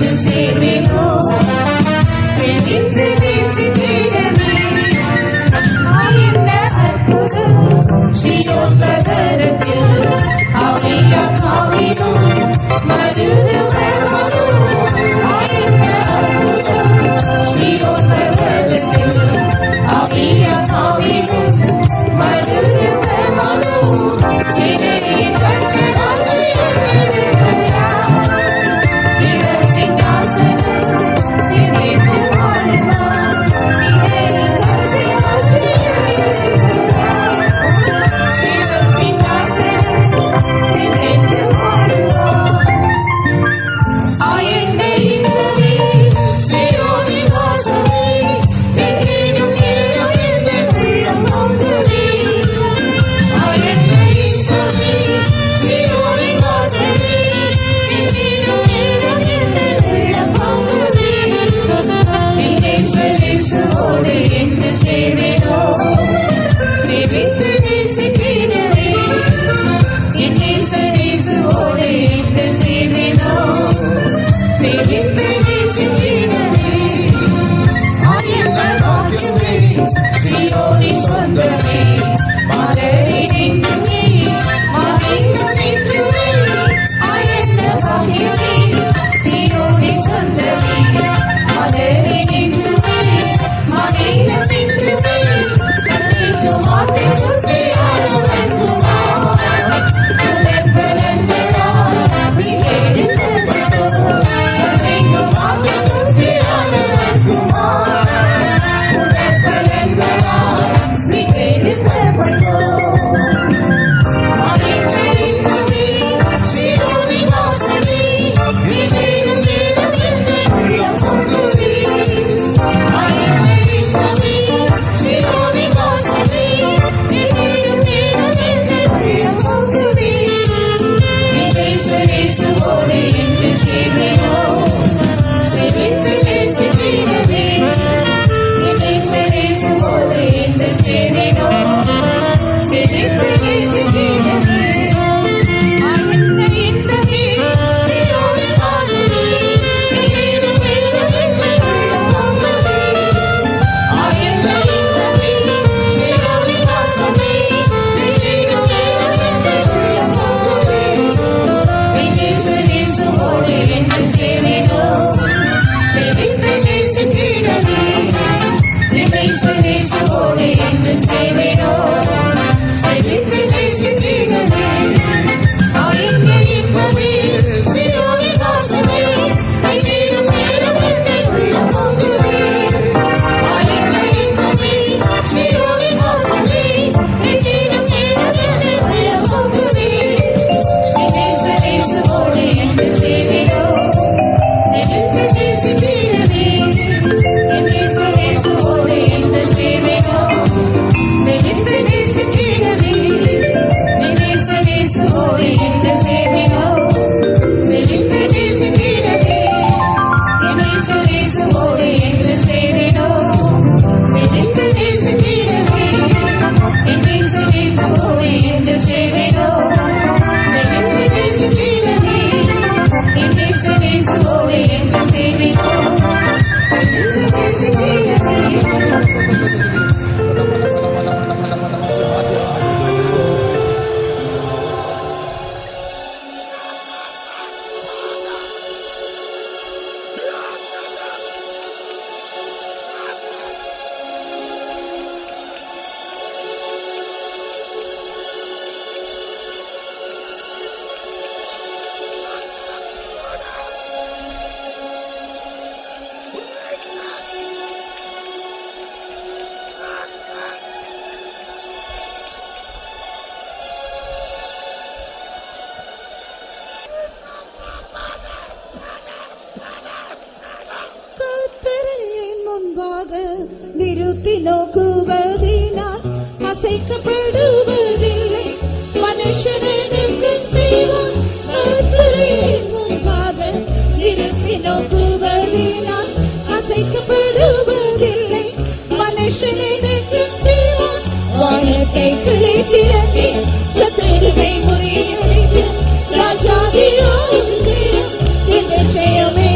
என்று சேர்வேனோ செழித்து நேசித்திடவே என்ன அற்புதம் சீயோன் பிரகாரத்தில் அவையா காவிடும் மறுரூபமானோ என்ன அற்புதம் சீயோன் பிரகாரத்தில் அவையா காவிடும் மறுரூபமானோ சிறையின் கர்த்தராட்சியம் நிறுத்துகிறார் இவர் சிங்காசனம் சிறைத்து வாழுவார் சிறையின் கர்த்தராட்சியம் நிறுத்துகிறார் இவர் சிங்காசனம் சிறைத்து வாழுவார் ஆயனை இன்பமே சீயோனின் வாசமே எங்கேனும் நேரம் எந்த உள்ளம் பொங்குதே ஆயனை இன்பமே சீயோனின் வாசமே எங்கேனும் நேரம் எந்த உள்ளம் பொங்குதே இயேசுவோடு என்று சேர்வேனோ சேவித்து நேசித்திடவே இயேசுவோடு என்று சேர்வேனோ சேவித்து நேசித்திடவே ஆயன வாக்கியமே சீயோனின் சொந்தமே மலரின் இன்னுமே மகிழும் நின்றுமே ஆயன வாக்கியமே சீயோனின் சொந்தமே மலரின் இன்னுமே மகிழும் நின்றுமே கண்ணிலும் மாட்டு குட்டியானவன் குமார் முதற்பலன்களால் மீட்டெடுக்கப்பட்டோம் கண்ணிலும் மாட்டு குட்டியானவன் குமார் முதற்பலன்களால் மீட்டெடுக்கப்பட்டோம் ஆயனை இன்பமே சீயோனின் வாசமே எங்கேனும் நேரம் எந்த உள்ளம் பொங்குதே ஆயனை இன்பமே சீயோனின் வாசமே எங்கேனும் நேரம் எந்த உள்ளம் பொங்குதே இயேசுவோடு என்று சேர்வேனோ சேவித்து நேசித்திடவே இயேசுவோடு என்று சேர்வேனோ சேவித்து நேசித்திடவே ஆயனை இன்பமே சீயோனின் வாசமே எங்கேனும் நேரம் எந்த உள்ளம் பொங்குதே ஆயனை இன்பமே சீயோனின் வாசமே எங்கேனும் நேரம் எந்த உள்ளம் பொங்குதே இயேசுவோடு என்று சேர்வேனோ சேவித்து நேசித்திடவே இயேசுவோடு என்று சேர்வேனோ சேவித்து நேசித்திடவே ஆயனை இன்பமே சீயோனின் வாசமே எங்கேனும் நேரம் எந்த உள்ளம் பொங்குதே ஆயனை இன்பமே சீயோனின் வாசமே எங்கேனும் நேரம் எந்த உள்ளம் பொங்குதே இயேசுவோடு என்று சேர்வேனோ சேவித்து நேசித்திடவே இயேசுவோடு என்று சேர்வேனோ சேவித்து நேசித்திடவே இயேசுவோடு என்று சேர்வேனோ சேவித்து நேசித்திடவே இயேசுவோடு என்று சேர்வேனோ சேவித்து நேசித்திடவே இயேசுவோடு என்று சேர்வேனோ சேவித்து நேசித்திடவே இயேசுவோடு என்று சேர்வேனோ சேவித்து நேசித்திடவே கர்த்தரின் முன்பாக நிறுத்தி நோக்குவதினால் அசைக்கப்படுவதில்லை மனுஷன் எனக்கும் செய்வான் கர்த்தரின் முன்பாக நிறுத்தி நோக்குவதினால் அசைக்கப்படுவதில்லை மனுஷன் எனக்கும் செய்வான் வானத்தை கிளை திறப்பி சத்துருவை முறியடித்து ராஜாதி ராஜ்யம் இந்த ஜெயமே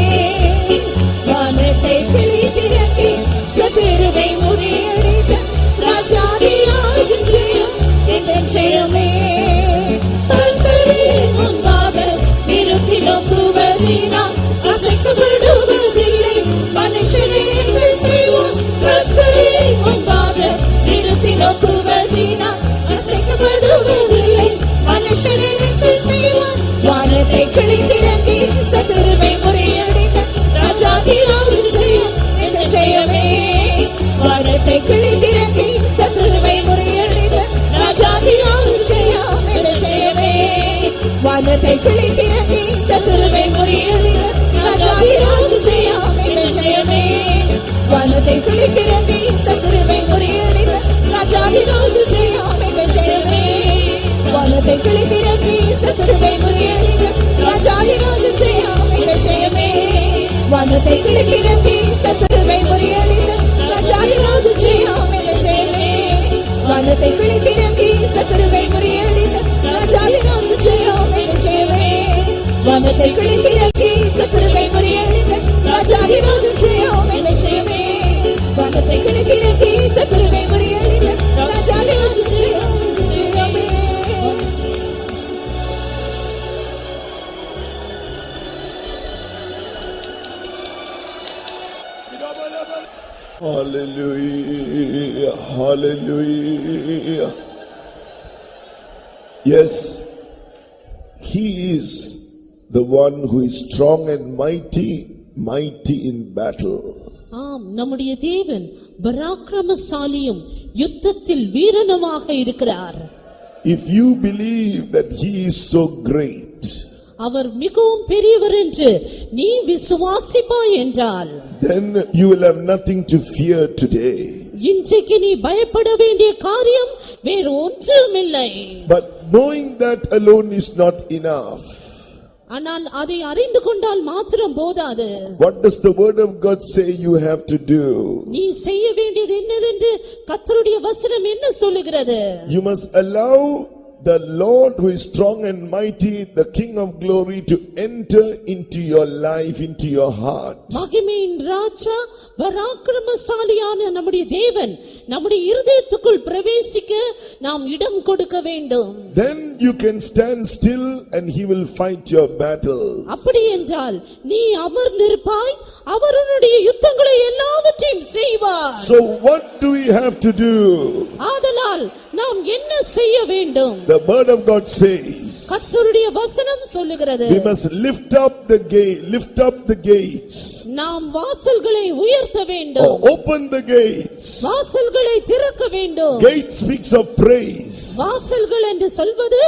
வானத்தை கிழித்திறங்கி சத்துருவை முறியடித்த ராஜாதிராஜ ஜெயம் என்ற ஜெயமே. வானத்தை கிழித்திறங்கி சத்துருவை முறியடித்த ராஜாதிராஜ ஜெயம் என்ற ஜெயமே. வானத்தை கிழித்திறங்கி சத்துருவை முறியடித்த ராஜாதிராஜ ஜெயம் என்ற ஜெயமே. வானத்தை கிழித்திறங்கி சத்துருவை முறியடித்த ராஜாதிராஜ ஜெயம் என்ற ஜெயமே. Hallelujah, hallelujah. Yes, He is the one who is strong and mighty, mighty in battle. ஆம், நம்முடைய தேவன் பராக்கிரமசாலியும் யுத்தத்தில் வீரனுமாக இருக்கிறார். If you believe that He is so great, அவர் மிகவும் பெரியவர் என்று நீ விசுவாசிப்பாய் என்றால், then you will have nothing to fear today. இன்றைக்கு நீ பயப்பட வேண்டிய காரியம் வேறு ஒன்றுமில்லை. But knowing that alone is not enough. ஆனால் அதை அறிந்து கொண்டால் மாத்திரம் போதாது. What does the word of God say you have to do? நீ செய்ய வேண்டியது என்னவென்று கர்த்தருடைய வசனம் என்ன சொல்லுகிறது? You must allow the Lord who is strong and mighty, the King of glory, to enter into your life, into your heart. மகிமையின் ராஜா பராக்கிரமசாலியான நம்முடைய தேவன் நம்முடைய இருதயத்துக்குள் பிரவேசிக்க நாம் இடம் கொடுக்க வேண்டும். Then you can stand still and He will fight your battles. அப்படி என்றால் நீ அமர்ந்திருப்பாய், அவர் உன்னுடைய யுத்தங்களை எல்லாவற்றையும் செய்வார். So what do we have to do? ஆதலால் நாம் என்ன செய்ய வேண்டும்? The word of God says கர்த்தருடைய வசனம் சொல்லுகிறது, we must lift up the gates. நாம் வாசல்களை உயர்த்த வேண்டும். Open the gates. வாசல்களை திறக்க வேண்டும். Gate speaks of praise. வாசல்கள் என்று சொல்வது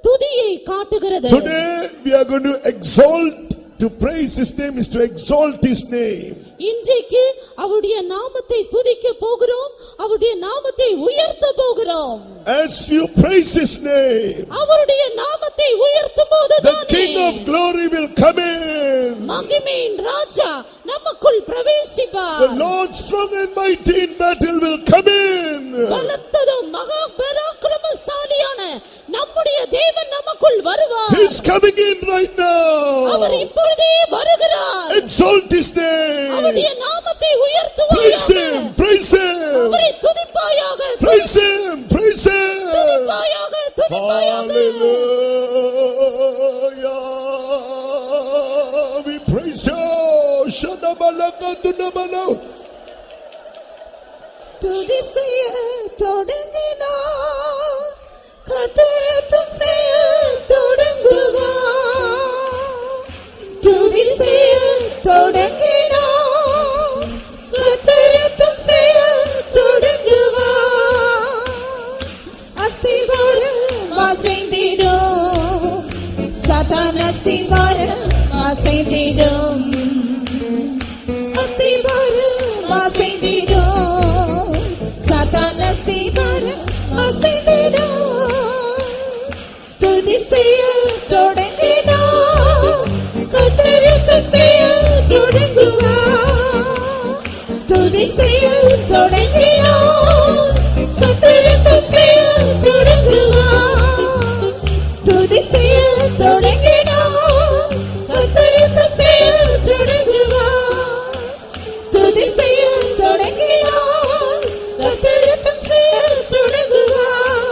துதியை காட்டுகிறது. Today we are going to exalt. To praise His name is to exalt His name. இன்றைக்கு அவருடைய நாமத்தை துதிக்க போகிறோம், அவருடைய நாமத்தை உயர்த்த போகிறோம். As you praise His name, அவருடைய நாமத்தை உயர்த்தும் போது the King of glory will come in. மகிமையின் ராஜா நமக்குள் பிரவேசிப்பார். The Lord strong and mighty in battle will come in. பலத்ததும் மகா பராக்கிரமசாலியான நம்முடைய தேவன் நமக்குள் வருவார். He is coming in right now. அவர் இப்பொழுதே வருகிறார். Exalt His name. அவருடைய நாமத்தை உயர்த்துவாயாக. Praise Him, praise Him. அவரை துதிப்பாயாக. Praise Him, praise Him. துதிப்பாயாக, துதிப்பாயாக. Hallelujah. We praise You. Shadabalakadunabala. துதி செய்ய தொடங்கினார், கர்த்தரும் செய்ய தொடங்குவார். துதி செய்ய தொடங்கினார், கர்த்தரும் செய்ய தொடங்குவார். அஸ்திவாரம் அசைந்திடும், சாத்தான் அஸ்திவாரம் அசைந்திடும். அஸ்திவாரம் அசைந்திடும், சாத்தான் அஸ்திவாரம் அசைந்திடும். துதி செய்ய தொடங்கினார், கர்த்தரும் செய்ய தொடங்குவார். துதி செய்ய தொடங்கினார், கர்த்தரும் செய்ய தொடங்குவார். துதி செய்ய தொடங்கினார், கர்த்தரும் செய்ய தொடங்குவார். துதி செய்ய தொடங்கினார், கர்த்தரும் செய்ய தொடங்குவார்.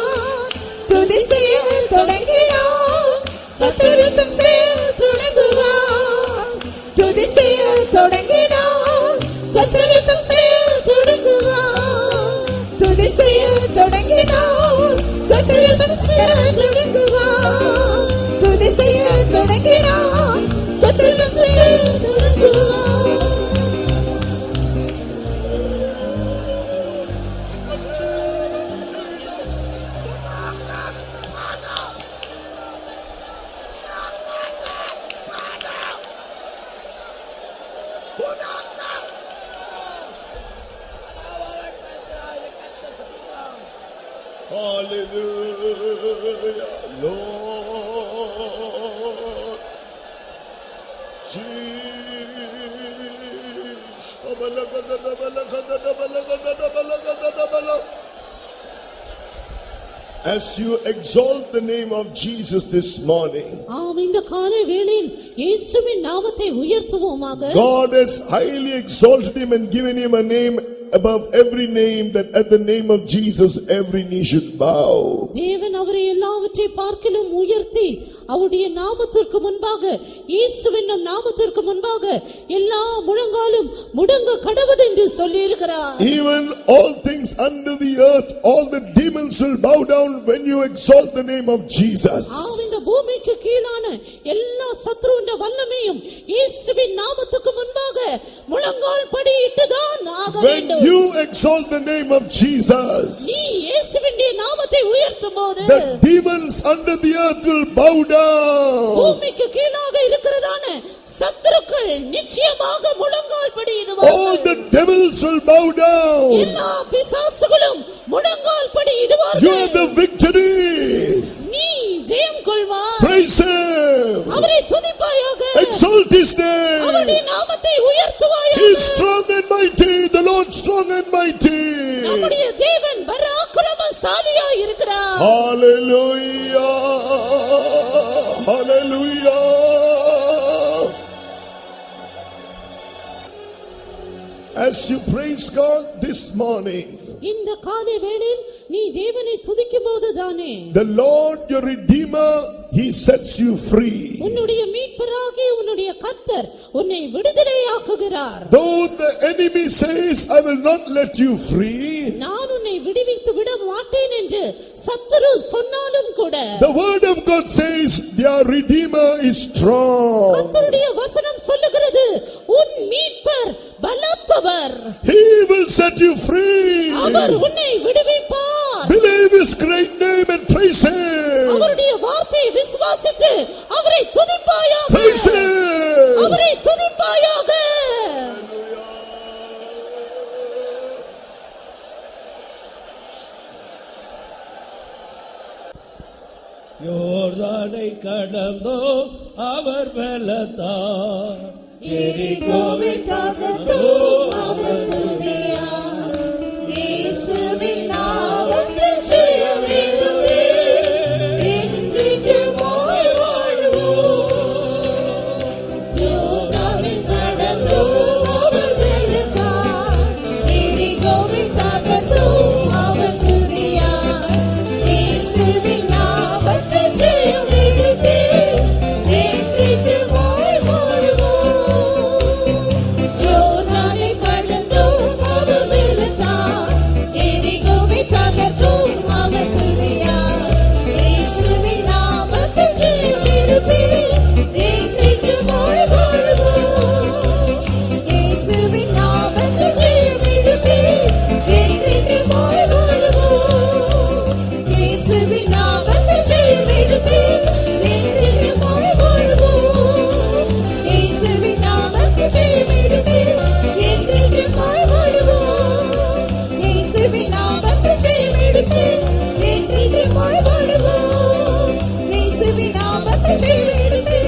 துதி செய்ய தொடங்கினார், கர்த்தரும் செய்ய தொடங்குவார். துதி செய்ய தொடங்கினார், கர்த்தரும் செய்ய தொடங்குவார். துதி செய்ய தொடங்கினார், கர்த்தரும் செய்ய தொடங்குவார். துதி செய்ய தொடங்கினார், கர்த்தரும் செய்ய தொடங்குவார். Hallelujah, Lord Jesus. As you exalt the name of Jesus this morning, ஆம், இந்த காலை வேளையில் இயேசுவின் நாமத்தை உயர்த்துவோமாக. God has highly exalted him and given him a name above every name, that at the name of Jesus every knee should bow. தேவன் அவரை எல்லாவற்றை பார்க்கிலும் உயர்த்தி அவருடைய நாமத்திற்கு முன்பாக, இயேசுவின் நாமத்திற்கு முன்பாக எல்லா முழங்காலும் முடங்க கடவுது என்று சொல்லி இருக்கிறார். Even all things under the earth, all the demons will bow down when you exalt the name of Jesus. ஆம், இந்த பூமிக்கு கீழான எல்லா சத்ருவின் வல்லமையும் இயேசுவின் நாமத்துக்கு முன்பாக முழங்கால் படியிட்டுதான் ஆக வேண்டும். When you exalt the name of Jesus, நீ இயேசுவின் நாமத்தை உயர்த்தும்போது the demons under the earth will bow down. பூமிக்கு கீழாக இருக்கிறதான சத்துருக்கள் நிச்சயமாக முழங்கால் படியிடுவார்கள். All the devils will bow down. எல்லா பிசாசுகளும் முழங்கால் படியிடுவார்கள். You have the victory. நீ ஜெயம் கொள்வாய். Praise him. அவரை துதிப்பாயாக. Exalt his name. அவருடைய நாமத்தை உயர்த்துவாயாக. He is strong and mighty, the Lord strong and mighty. நம்முடைய தேவன் பராக்கிரமசாலியாய் இருக்கிறார். Hallelujah. Hallelujah. As you praise God this morning, இந்த காலை வேளையில் நீ தேவனை துதிக்கும்போது தானே the Lord your Redeemer, he sets you free. உன்னுடைய மீட்பராகிய உன்னுடைய கர்த்தர் உன்னை விடுதலையாக்குகிறார். Though the enemy says, I will not let you free, நான் உன்னை விடுவித்து விட மாட்டேன் என்று சத்துரு சொன்னாலும் கூட, the word of God says, their Redeemer is strong. கர்த்தருடைய வசனம் சொல்லுகிறது, உன் மீட்பர் பலத்தவர். He will set you free. அவர் உன்னை விடுவிப்பார். Believe his great name and praise him. அவருடைய வார்த்தையை விசுவாசித்து அவரை துதிப்பாயாக. Praise him. அவரை துதிப்பாயாக. யோர்தானை கடந்தோ அவர் பலத்தார், எரிகோவை தகர்த்தோம் அவர் துதியால். இயேசுவின் நாமத்தில் ஜெயமெடுவே, என்றென்றுமாய் வாழ்வோம். யோர்தானை கடந்தோம் அவர் பலத்தால். எரிகோவை தகர்த்தோம் அவர் துதியால். இயேசுவின் நாமத்தில் ஜெயமெடுவே, என்றென்றுமாய் வாழ்வோம். யோர்தானை கடந்தோம் அவர் பலத்தால். எரிகோவை தகர்த்தோம் அவர் துதியால். இயேசுவின் நாமத்தில் ஜெயமெடுவே, என்றென்றுமாய் வாழ்வோம். இயேசுவின் நாமத்தில் ஜெயமெடுவே, என்றென்றுமாய் வாழ்வோம். இயேசுவின் நாமத்தில் ஜெயமெடுவே, என்றென்றுமாய் வாழ்வோம். இயேசுவின் நாமத்தில் ஜெயமெடுவே, என்றென்றுமாய் வாழ்வோம். இயேசுவின் நாமத்தில் ஜெயமெடுவே, என்றென்றுமாய் வாழ்வோம். இயேசுவின் நாமத்தில் ஜெயமெடுவே,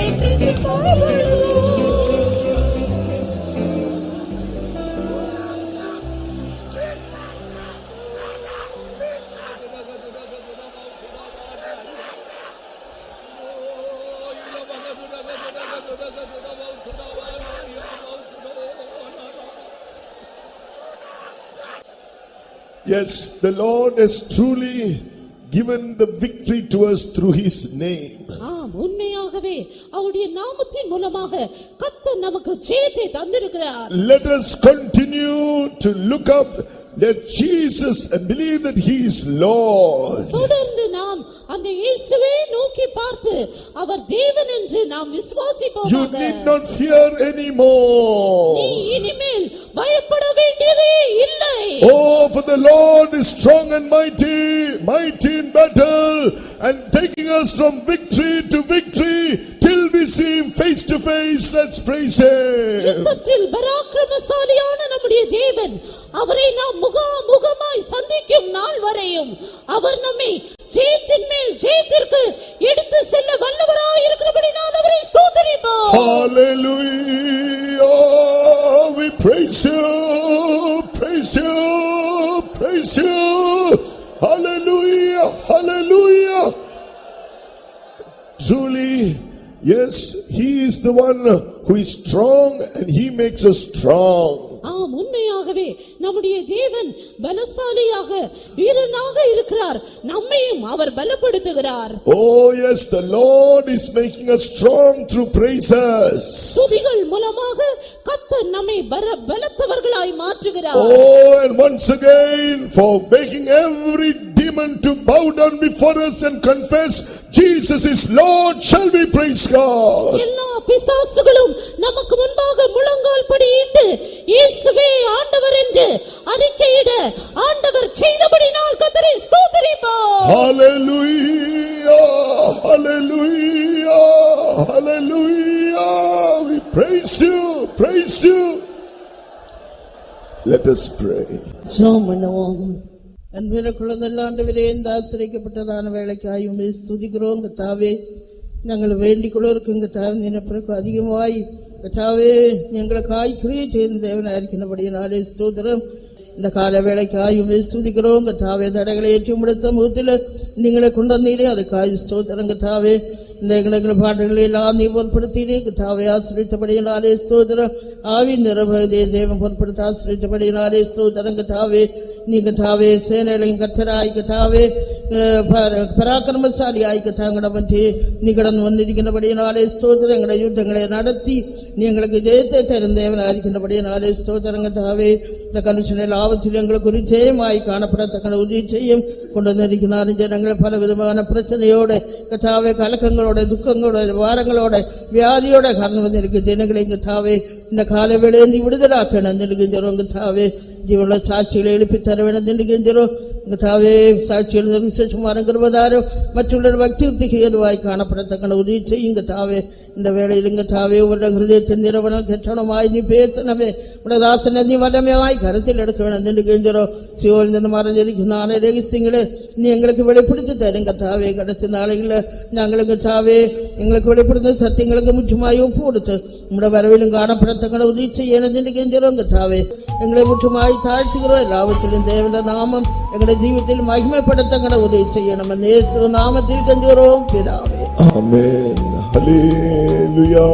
என்றென்றுமாய் வாழ்வோம். Yes, the Lord has truly given the victory to us through his name. ஆம், உண்மையாகவே அவருடைய நாமத்தின் மூலமாக கர்த்தர் நமக்கு ஜெயத்தை தந்திருக்கிறார். Let us continue to look up at Jesus and believe that he is Lord. தொடர்ந்து நாம் அந்த இயேசுவை நோக்கி பார்த்து அவர் தேவன் என்று நாம் You விசுவாசிப்போமாக. need not fear anymore. நீ இனிமேல் பயப்பட வேண்டியதே இல்லை. Oh, for the Lord is strong and mighty, mighty in battle, and taking us from victory to victory till we see him face to face. Let's praise him. யுத்தத்தில் பராக்கிரமசாலியான நம்முடைய தேவன், அவரை நாம் முகமாய் சந்திக்கும் நாள் வரையும் அவர் நம்மை ஜெயத்தின் மேல் ஜெயத்திற்கு எடுத்து செல்ல வல்லவராய் இருக்கிறபடி நான் அவரை ஸ்தோத்திரிப்போம். Hallelujah. We praise you, praise you, praise you. Hallelujah, hallelujah. Truly, yes, he is the one who is strong and he makes us strong. ஆம், உண்மையாகவே நம்முடைய தேவன் பலசாலியாக வீரனாக இருக்கிறார். நம்மையும் அவர் பலப்படுத்துகிறார். Oh yes, the Lord is making us strong through praises. துதிகள் மூலமாக கர்த்தர் நம்மை பலத்தவர்களாய் மாற்றுகிறார். Oh, and once again for making every demon to bow down before us and confess Jesus is Lord, shall we praise God. எல்லா பிசாசுகளும் நமக்கு முன்பாக முழங்கால் படியிட்டு இயேசுவே ஆண்டவர் என்று அறிக்கையிட ஆண்டவர் செய்தபடியால் கர்த்தரை ஸ்தோத்திரிப்போம். Hallelujah, hallelujah, hallelujah. We praise you, praise you. Let us pray. ஜெபம் பண்ணுவோம். அன்பின குழந்தைகள் ஆண்டவரே, இந்த ஆசிரியக்கப்பட்டதான வேலைக்காய் உம்மை ஸ்துதிக்கிறோம் கர்த்தாவே. நாங்கள் வேண்டிக் கொள்வதற்கு கர்த்தாவே நினைப்பிற்கு அதிகமாய் கர்த்தாவே எங்களுக்காய் கிரியை செய்த தேவனாயிருக்கிறபடியினாலே ஸ்தோத்திரம். இந்த கால வேலைக்காய் உம்மை ஸ்துதிக்கிறோம் கர்த்தாவே. தடைகளை ஏற்றி உம்முடைய சமூகத்தில் நீங்களை கொண்டு வந்தீரே அதுக்காய் ஸ்தோத்திரம் கர்த்தாவே. இந்த எங்கள் பாட்டுகளை எல்லாம் நீ பொருட்படுத்தினே கர்த்தாவே ஆசிரியத்தபடியினாலே ஸ்தோத்திரம். ஆவி நிரபதியை தேவன் பொருட்படுத்த ஆசிரியத்தபடியினாலே ஸ்தோத்திரம் கர்த்தாவே. நீ கர்த்தாவே சேனைகளின் கர்த்தராய் கர்த்தாவே பராக்கிரமசாலியாய் கர்த்தாங்களை பற்றி நீ கடந்து வந்திருக்கின்றபடியினாலே ஸ்தோத்திரம். எங்களை யுத்தங்களை நடத்தி நீ எங்களுக்கு ஜெயத்தை தரும் தேவனாயிருக்கின்றபடியினாலே ஸ்தோத்திரம் கர்த்தாவே. இந்த கண்டிஷனில் ஆபத்தில் எங்களுக்கு ஒரு ஜெயமாய் காணப்படத்தக்க உதவி செய்யும் கொண்டு வந்திருக்கிறார். ஜனங்கள் பல விதமான பிரச்சனையோட கர்த்தாவே கலக்கங்களோட துக்கங்களோட வாரங்களோட வியாதியோட கடந்து வந்திருக்கு ஜனங்களை கர்த்தாவே. இந்த கால வேளையை நீ விடுதலாக்கணும் நினைக்கின்றோம் கர்த்தாவே. ஜீவனுள்ள சாட்சிகளை எழுப்பி தர வேண்டும் நினைக்கின்றோம் கர்த்தாவே. சாட்சிகள் விசேஷமானங்கிறவதாரோ மற்றொரு பக்தி ஏதுவாய் காணப்படத்தக்க உதவி செய்யும் கர்த்தாவே. இந்த வேளையில் கர்த்தாவே உடைய ஹிருதயத்தின் நிறுவனம் கெட்டணமாய் நீ பேசணமே உடைய தாசனை நீ வல்லமையாய் கருத்தில் எடுக்க வேண்டும் நினைக்கின்றோம். சிவோலிருந்து மறைஞ்சிருக்கிறான ரகசியங்களே நீ எங்களுக்கு வெளிப்படுத்தி தரும் கர்த்தாவே. கடைசி நாளைகளில் நாங்களுக்கு கர்த்தாவே எங்களுக்கு வெளிப்படுத்த சத்தியங்களுக்கு முற்றுமாய் ஒப்பு கொடுத்து உடைய வரவிலும் காணப்படத்தக்க உதவி செய்ய நினைக்கின்றோம் கர்த்தாவே. எங்களை முற்றுமாய் தாழ்த்துகிறோம். எல்லாவற்றிலும் தேவனுடைய நாமம் எங்களுடைய ஜீவிதத்தில் மகிமைப்படத்தக்க உதவி செய்ய நம்ம இயேசு நாமத்தில் கெஞ்சுகிறோம் பிதாவே. Amen. Hallelujah.